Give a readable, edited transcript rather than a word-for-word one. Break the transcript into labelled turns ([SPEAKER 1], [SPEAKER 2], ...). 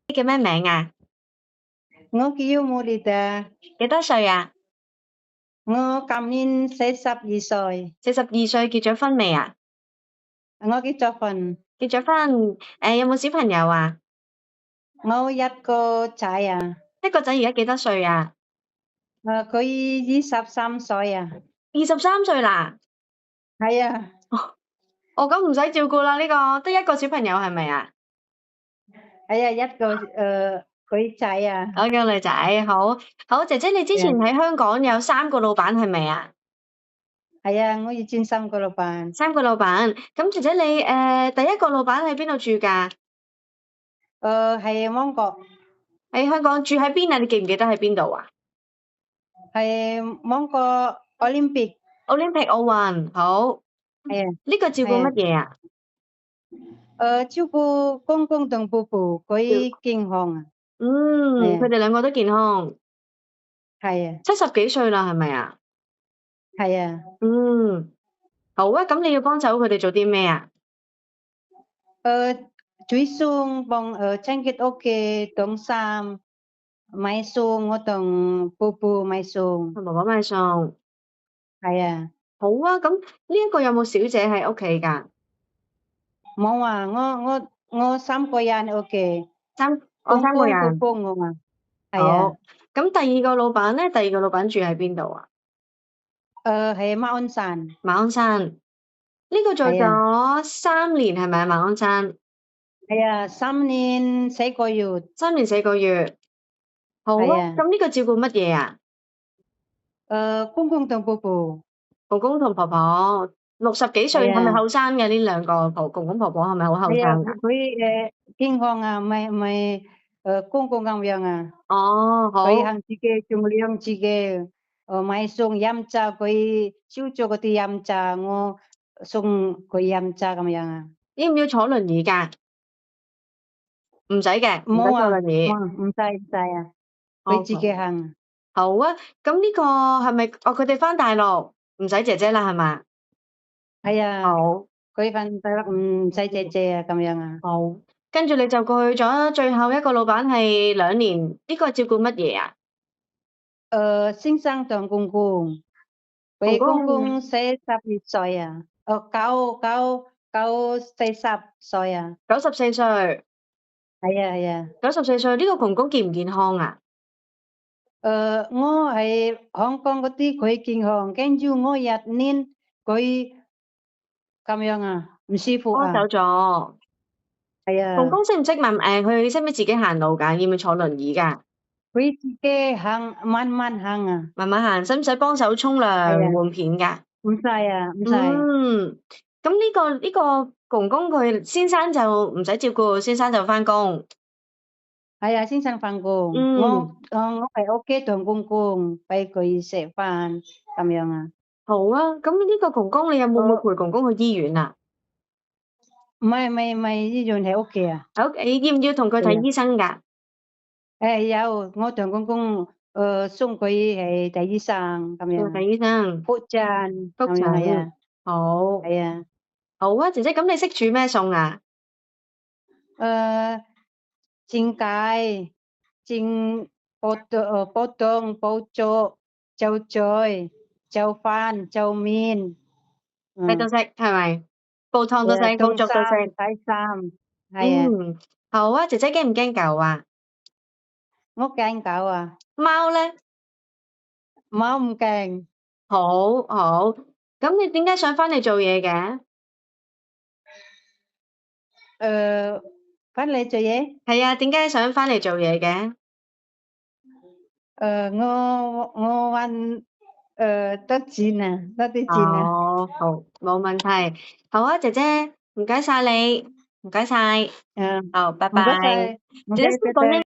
[SPEAKER 1] 你叫咩名啊？
[SPEAKER 2] 我叫Molida，
[SPEAKER 1] 幾多歲啊？
[SPEAKER 2] 我今年42歲，
[SPEAKER 1] 42歲，結咗婚未啊？
[SPEAKER 2] 我結咗婚，
[SPEAKER 1] 結咗婚，有冇小朋友啊？
[SPEAKER 2] 我一個仔啊，
[SPEAKER 1] 一個仔而家幾多歲啊？
[SPEAKER 2] 佢23歲啊，
[SPEAKER 1] 23歲啦。
[SPEAKER 2] 係啊，
[SPEAKER 1] 哦，咁唔使照顧啦，呢個得一個小朋友係咪啊？
[SPEAKER 2] 係啊，一個佢仔啊，
[SPEAKER 1] 我個女仔，好，姐姐你之前喺香港有3個老闆係咪啊？
[SPEAKER 2] 係啊，我要轉3個老闆，
[SPEAKER 1] 3個老闆，咁姐姐你第一個老闆喺邊度住㗎？
[SPEAKER 2] 係芒果，
[SPEAKER 1] 喺香港住喺邊啊？你記唔記得喺邊度啊？
[SPEAKER 2] 係芒果 Olympic，
[SPEAKER 1] Olympic 奧運，好。
[SPEAKER 2] 係啊，
[SPEAKER 1] 呢個照顧乜嘢啊？
[SPEAKER 2] 照顧公公同婆婆，佢健康啊，係啊，
[SPEAKER 1] 佢哋兩個都健康。
[SPEAKER 2] 係啊，
[SPEAKER 1] 70幾歲啦，係咪啊？
[SPEAKER 2] 係啊，
[SPEAKER 1] 好啊，咁你要幫手佢哋做啲咩啊？
[SPEAKER 2] 煮餸幫清潔屋企凍衫，買餸我同婆婆買餸，
[SPEAKER 1] 同爸爸買餸。
[SPEAKER 2] 係啊，
[SPEAKER 1] 好啊，咁呢一個有冇小姐喺屋企㗎？
[SPEAKER 2] 冇啊，我3個人喺屋企，
[SPEAKER 1] 三個
[SPEAKER 2] 公公婆
[SPEAKER 1] 人。
[SPEAKER 2] 婆我啊，係
[SPEAKER 1] 好，
[SPEAKER 2] 啊，
[SPEAKER 1] 咁第二個老闆咧？第二個老闆住喺邊度啊？
[SPEAKER 2] 喺馬鞍山，
[SPEAKER 1] 馬鞍山。呢個做
[SPEAKER 2] 係啊，
[SPEAKER 1] 咗3年係咪啊？馬鞍山
[SPEAKER 2] 係啊，3年4個月，
[SPEAKER 1] 3年4個月。好啊，
[SPEAKER 2] 係啊，
[SPEAKER 1] 咁呢個照顧乜嘢啊？
[SPEAKER 2] 公公同婆婆，
[SPEAKER 1] 公公同婆婆60幾歲，係咪
[SPEAKER 2] 係啊，
[SPEAKER 1] 後生嘅呢兩個公公婆婆係咪好後
[SPEAKER 2] 係啊，
[SPEAKER 1] 生㗎？
[SPEAKER 2] 佢健康啊，咪公公咁樣啊。
[SPEAKER 1] 哦，好。
[SPEAKER 2] 佢肯自己種糧，自己買餸飲茶，佢燒咗嗰啲飲茶，我送佢飲茶咁樣啊。
[SPEAKER 1] 要唔要坐輪椅㗎？唔使嘅，唔使
[SPEAKER 2] 冇啊，
[SPEAKER 1] 坐輪椅。
[SPEAKER 2] 唔使啊，佢
[SPEAKER 1] 好，
[SPEAKER 2] 自己肯。
[SPEAKER 1] 好啊，咁呢個係咪佢哋返大陸唔使姐姐啦係嘛？
[SPEAKER 2] 係啊，
[SPEAKER 1] 好，
[SPEAKER 2] 佢返大陸唔使姐姐啊，咁樣啊。
[SPEAKER 1] 好，跟住你就過去咗最後一個老闆係2年，呢個照顧乜嘢啊？
[SPEAKER 2] 先生同公公，佢
[SPEAKER 1] 公公
[SPEAKER 2] 公公42歲啊，40歲啊。
[SPEAKER 1] 94歲。
[SPEAKER 2] 係啊係啊。
[SPEAKER 1] 94歲，呢個公公健唔健康啊？
[SPEAKER 2] 我喺香港嗰啲佢健康，跟住我1年佢咁樣啊，唔舒服啊，
[SPEAKER 1] 走咗。
[SPEAKER 2] 係啊，
[SPEAKER 1] 公公識唔識問佢識唔識自己行路㗎？要唔要坐輪椅㗎？
[SPEAKER 2] 佢自己行，慢慢行啊，
[SPEAKER 1] 慢慢行，使唔使幫手沖涼
[SPEAKER 2] 係啊，
[SPEAKER 1] 換片㗎？
[SPEAKER 2] 唔使啊，唔使，
[SPEAKER 1] 咁呢個公公佢先生就唔使照顧，先生就返工。
[SPEAKER 2] 係啊，先生返工，我喺屋企同公公俾佢食飯咁樣啊，
[SPEAKER 1] 好啊，咁呢個公公你有冇陪公公去醫院啊？
[SPEAKER 2] 唔係醫院喺屋企啊，
[SPEAKER 1] 喺屋企要唔要同佢睇醫生㗎？
[SPEAKER 2] 有，我同公公送佢去睇醫生咁樣
[SPEAKER 1] 睇
[SPEAKER 2] 啊，
[SPEAKER 1] 醫生。
[SPEAKER 2] 復診
[SPEAKER 1] 復
[SPEAKER 2] 咁樣係
[SPEAKER 1] 診。
[SPEAKER 2] 啊，
[SPEAKER 1] 好。
[SPEAKER 2] 係啊。
[SPEAKER 1] 好啊，姐姐，咁你識煮咩餸啊？
[SPEAKER 2] 蒸雞、蒸波凍、煲粥、粥菜、粥飯、粥麵，
[SPEAKER 1] 你都識係咪？煲湯都識，煲
[SPEAKER 2] 凍衫、
[SPEAKER 1] 粥都識。
[SPEAKER 2] 洗衫，係啊，
[SPEAKER 1] 好啊，姐姐驚唔驚狗啊？
[SPEAKER 2] 我驚狗啊，
[SPEAKER 1] 貓咧？
[SPEAKER 2] 貓唔驚，
[SPEAKER 1] 好，咁你點解想返嚟做嘢嘅？
[SPEAKER 2] 返嚟做嘢，
[SPEAKER 1] 係啊，點解想返嚟做嘢嘅？
[SPEAKER 2] 我搵得錢啊，得啲錢啊，
[SPEAKER 1] 好，冇問題。好啊，姐姐，唔該晒你，唔該晒。
[SPEAKER 2] 嗯，
[SPEAKER 1] 好，拜
[SPEAKER 2] 唔該
[SPEAKER 1] 拜。
[SPEAKER 2] 晒，唔
[SPEAKER 1] 姐姐
[SPEAKER 2] 該
[SPEAKER 1] 識講英